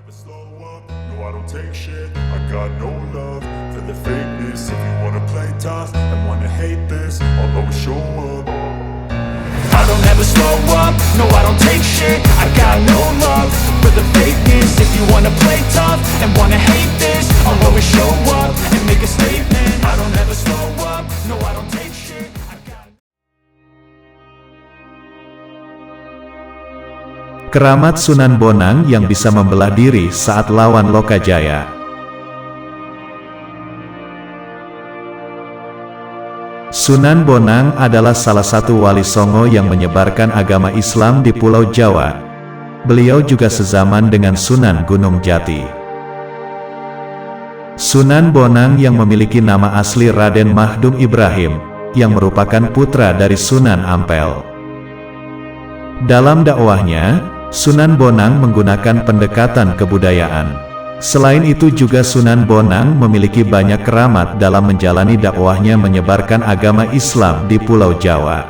slow up, no I don't take shit. I got no love for the fakeness. If you wanna play tough and wanna hate this, I'll always show up. I don't ever slow up, no I don't take shit. I got no love for the fakeness. If you wanna play tough and wanna hate this, I'll always show up and make a statement. I don't ever slow up, no I don't take shit. Keramat Sunan Bonang yang bisa membelah diri saat lawan Lokajaya. Sunan Bonang adalah salah satu wali songo yang menyebarkan agama Islam di Pulau Jawa. Beliau juga sezaman dengan Sunan Gunung Jati. Sunan Bonang yang memiliki nama asli Raden Mahdum Ibrahim, yang merupakan putra dari Sunan Ampel. Dalam dakwahnya, Sunan Bonang menggunakan pendekatan kebudayaan. Selain itu juga Sunan Bonang memiliki banyak keramat dalam menjalani dakwahnya menyebarkan agama Islam di Pulau Jawa.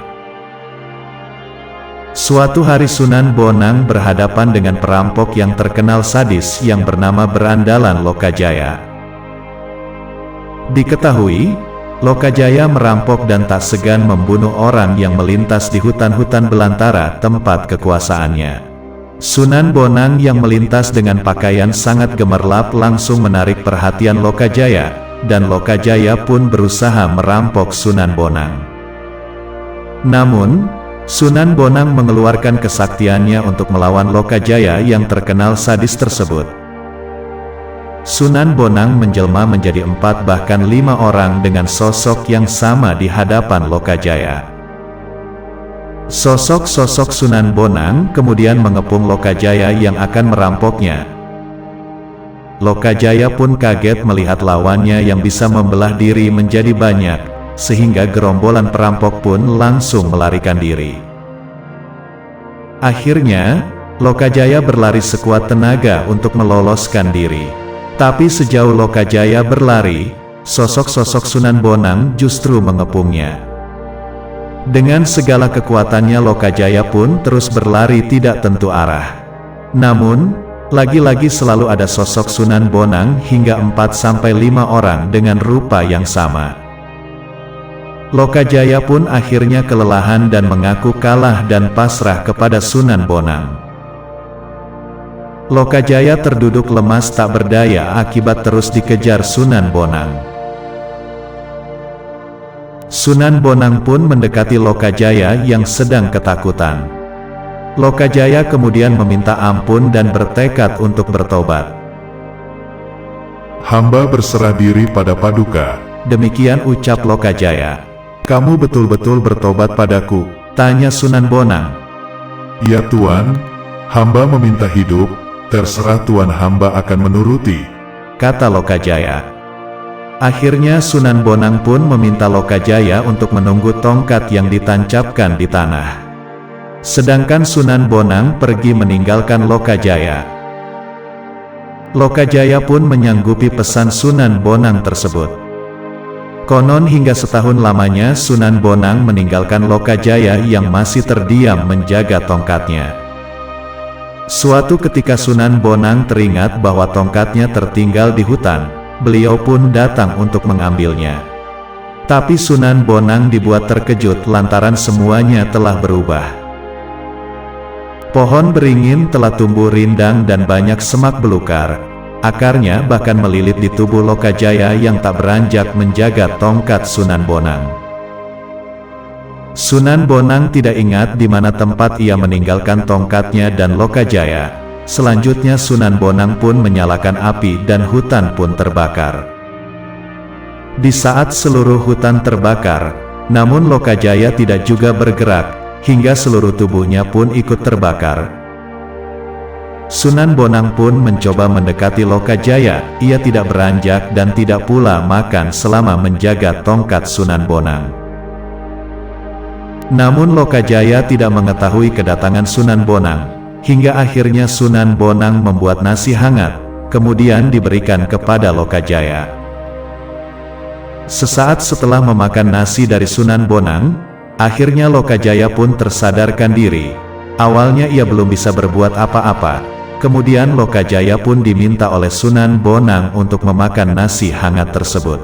Suatu hari Sunan Bonang berhadapan dengan perampok yang terkenal sadis yang bernama berandalan Lokajaya. Diketahui, Lokajaya merampok dan tak segan membunuh orang yang melintas di hutan-hutan belantara tempat kekuasaannya. Sunan Bonang yang melintas dengan pakaian sangat gemerlap langsung menarik perhatian Lokajaya, dan Lokajaya pun berusaha merampok Sunan Bonang. Namun, Sunan Bonang mengeluarkan kesaktiannya untuk melawan Lokajaya yang terkenal sadis tersebut. Sunan Bonang menjelma menjadi 4 bahkan 5 orang dengan sosok yang sama di hadapan Lokajaya. Sosok-sosok Sunan Bonang kemudian mengepung Lokajaya yang akan merampoknya. Lokajaya pun kaget melihat lawannya yang bisa membelah diri menjadi banyak, sehingga gerombolan perampok pun langsung melarikan diri. Akhirnya, Lokajaya berlari sekuat tenaga untuk meloloskan diri. Tapi sejauh Lokajaya berlari, sosok-sosok Sunan Bonang justru mengepungnya. Dengan segala kekuatannya Lokajaya pun terus berlari tidak tentu arah. Namun, lagi-lagi selalu ada sosok Sunan Bonang hingga 4-5 orang dengan rupa yang sama. Lokajaya pun akhirnya kelelahan dan mengaku kalah dan pasrah kepada Sunan Bonang. Lokajaya terduduk lemas tak berdaya akibat terus dikejar Sunan Bonang. Sunan Bonang pun mendekati Lokajaya yang sedang ketakutan. Lokajaya kemudian meminta ampun dan bertekad untuk bertobat. Hamba berserah diri pada Paduka. Demikian ucap Lokajaya. Kamu betul-betul bertobat padaku? Tanya Sunan Bonang. Ya Tuan, hamba meminta hidup, terserah Tuan hamba akan menuruti, kata Lokajaya. Akhirnya Sunan Bonang pun meminta Lokajaya untuk menunggu tongkat yang ditancapkan di tanah. Sedangkan Sunan Bonang pergi meninggalkan Lokajaya. Lokajaya pun menyanggupi pesan Sunan Bonang tersebut. Konon hingga setahun lamanya Sunan Bonang meninggalkan Lokajaya yang masih terdiam menjaga tongkatnya. Suatu ketika Sunan Bonang teringat bahwa tongkatnya tertinggal di hutan. Beliau pun datang untuk mengambilnya. Tapi Sunan Bonang dibuat terkejut lantaran semuanya telah berubah. Pohon beringin telah tumbuh rindang dan banyak semak belukar. Akarnya bahkan melilit di tubuh Lokajaya yang tak beranjak menjaga tongkat Sunan Bonang. Sunan Bonang tidak ingat di mana tempat ia meninggalkan tongkatnya dan Lokajaya. Selanjutnya Sunan Bonang pun menyalakan api dan hutan pun terbakar. Di saat seluruh hutan terbakar, namun Lokajaya tidak juga bergerak, hingga seluruh tubuhnya pun ikut terbakar. Sunan Bonang pun mencoba mendekati Lokajaya, ia tidak beranjak dan tidak pula makan selama menjaga tongkat Sunan Bonang. Namun Lokajaya tidak mengetahui kedatangan Sunan Bonang. Hingga akhirnya Sunan Bonang membuat nasi hangat, kemudian diberikan kepada Lokajaya. Sesaat setelah memakan nasi dari Sunan Bonang, akhirnya Lokajaya pun tersadarkan diri. Awalnya ia belum bisa berbuat apa-apa, Kemudian Lokajaya pun diminta oleh Sunan Bonang untuk memakan nasi hangat tersebut.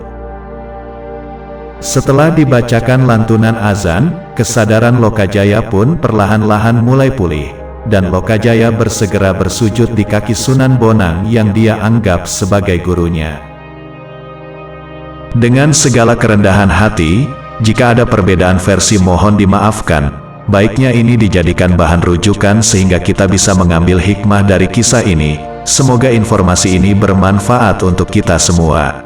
Setelah dibacakan lantunan azan, kesadaran Lokajaya pun perlahan-lahan mulai pulih, dan Lokajaya bersegera bersujud di kaki Sunan Bonang yang dia anggap sebagai gurunya. Dengan segala kerendahan hati, jika ada perbedaan versi mohon dimaafkan. Baiknya ini dijadikan bahan rujukan sehingga kita bisa mengambil hikmah dari kisah ini. Semoga informasi ini bermanfaat untuk kita semua.